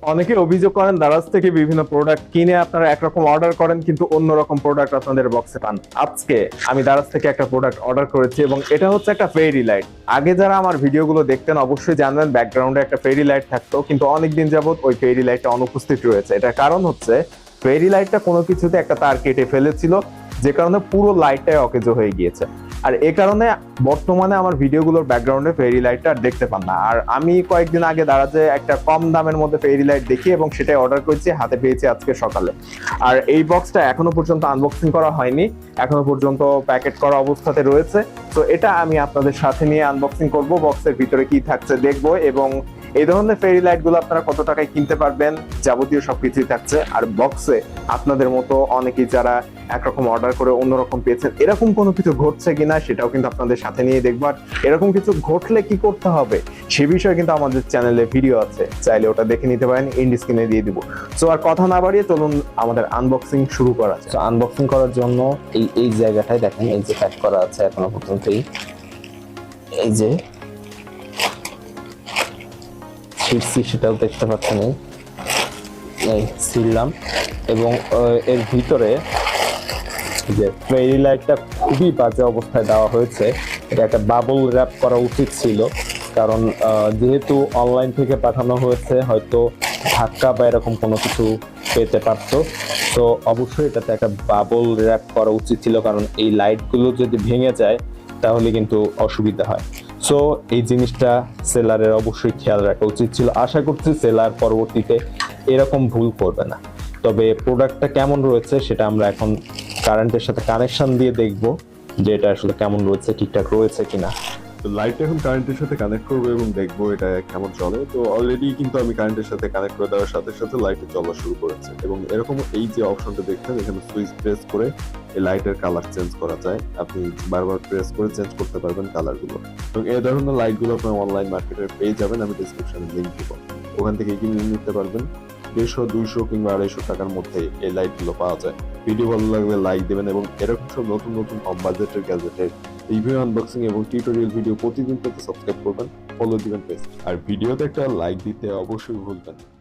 অনেকে অভিযোগ করেন দারাজ থেকে বিভিন্ন প্রোডাক্ট কিনে আপনারা একরকম অর্ডার করেন কিন্তু অন্যরকম প্রোডাক্ট আপনাদের বক্সে পান। আজকে আমি দারাজ থেকে একটা প্রোডাক্ট অর্ডার করেছি এবং এটা হচ্ছে একটা ফেরি লাইট। আগে যারা আমার ভিডিওগুলো দেখতেন অবশ্যই জানবেন ব্যাকগ্রাউন্ডে একটা ফেরি লাইট থাকতো, কিন্তু অনেকদিন যাবত ওই ফেরি লাইটটা অনুপস্থিত রয়েছে। এটার কারণ হচ্ছে ফেরি লাইটটা কোনো কিছুতে একটা তার কেটে ফেলেছিল, যে কারণে পুরো লাইটটাই অকেজো হয়ে গিয়েছে। আর এ কারণে বর্তমানে আমার ভিডিওগুলোর ব্যাকগ্রাউন্ডে ফেরি লাইটটা আর দেখতে পান না। আর আমি কয়েকদিন আগে দারাজে একটা কম দামের মধ্যে ফেরি লাইট দেখি এবং সেটাই অর্ডার করেছি, হাতে পেয়েছি আজকে সকালে। আর এই বক্সটা এখনো পর্যন্ত আনবক্সিং করা হয়নি, এখনো পর্যন্ত প্যাকেট করা অবস্থাতে রয়েছে। তো এটা আমি আপনাদের সাথে নিয়ে আনবক্সিং করব, বক্সের ভিতরে কি থাকছে দেখবো, এবং এই ধরনের ফেরি লাইট গুলো আপনারা কত টাকায় কিনতে পারবেন যাবতীয় সবকিছুই থাকছে। আর বক্সে আপনাদের মতো অনেকেই যারা একরকম অর্ডার করে অন্যরকম পেয়েছেন, এরকম কোনো কিছু ঘটছে কিনা সেটাও কিন্তু আপনাদের সাথে নিয়ে দেখবো। আর এরকম কিছু ঘটলে কি করতে হবে সে বিষয়ে কিন্তু আমাদের চ্যানেলে ভিডিও আছে, চাইলে ওটা দেখে নিতে পারেন, এন্ড স্ক্রিনে দিয়ে দিব। সো আর কথা না বাড়িয়ে চলুন আমাদের আনবক্সিং শুরু করা যায়। আনবক্সিং করার জন্য এই জায়গাটায় দেখেন, এই যে প্যাক করা আছে এখনো পর্যন্তই, এই যে ছিটছি সেটাও দেখতে পাচ্ছেন, এই ছিললাম। এবং এর ভিতরে যে ফেরি লাইটটা খুবই বাজে অবস্থায় দেওয়া হয়েছে। এটা একটা বাবল র্যাপ করা উচিত ছিল, কারণ যেহেতু অনলাইন থেকে পাঠানো হয়েছে হয়তো ধাক্কা বা এরকম কোনো কিছু পেতে পারতো। তো অবশ্যই এটাতে একটা বাবল র্যাপ করা উচিত ছিল, কারণ এই লাইটগুলো যদি ভেঙে যায় তাহলে কিন্তু অসুবিধা হয়। সো এই জিনিসটা সেলারের অবশ্যই খেয়াল রাখা উচিত ছিল। আশা করছি সেলার পরবর্তীতে এরকম ভুল করবে না। তবে প্রোডাক্টটা কেমন রয়েছে সেটা আমরা এখন কারেন্টের সাথে কানেকশন দিয়ে দেখব যে এটা আসলে কেমন রয়েছে, ঠিকঠাক রয়েছে কিনা। তো লাইটটা এখন কারেন্টের সাথে কানেক্ট করবো এবং দেখবো এটা কেমন চলে। তো অলরেডি কিন্তু আমি কারেন্টের সাথে কানেক্ট করে দেওয়ার সাথে সাথে লাইটটা জ্বলা শুরু করেছে, এবং এরকম এই যে অপশনটা দেখছেন এখানে সুইচ প্রেস করে এই লাইটের কালার চেঞ্জ করা যায়। আপনি বারবার প্রেস করে চেঞ্জ করতে পারবেন কালারগুলো, এবং এই ধরনের লাইটগুলো আপনার অনলাইন মার্কেটে পেয়ে যাবেন। আমি ডিসক্রিপশনে লিঙ্ক দিব, ওখান থেকে কিনে নিতে পারবেন। 150, 200 কিংবা 250 টাকার মধ্যে এই লাইটগুলো পাওয়া যায়। ভিডিও ভালো লাগলে লাইক দেবেন, এবং এরকম সব নতুন নতুন কম বাজেটের গ্যাজেটের রিভিউ, আনবক্সিং এবং টিউটোরিয়াল ভিডিও প্রতিদিন পেতে সাবস্ক্রাইব করবেন, ফলো দিবেন পেজ, আর ভিডিওতে একটা লাইক দিতে অবশ্যই ভুলবেন না।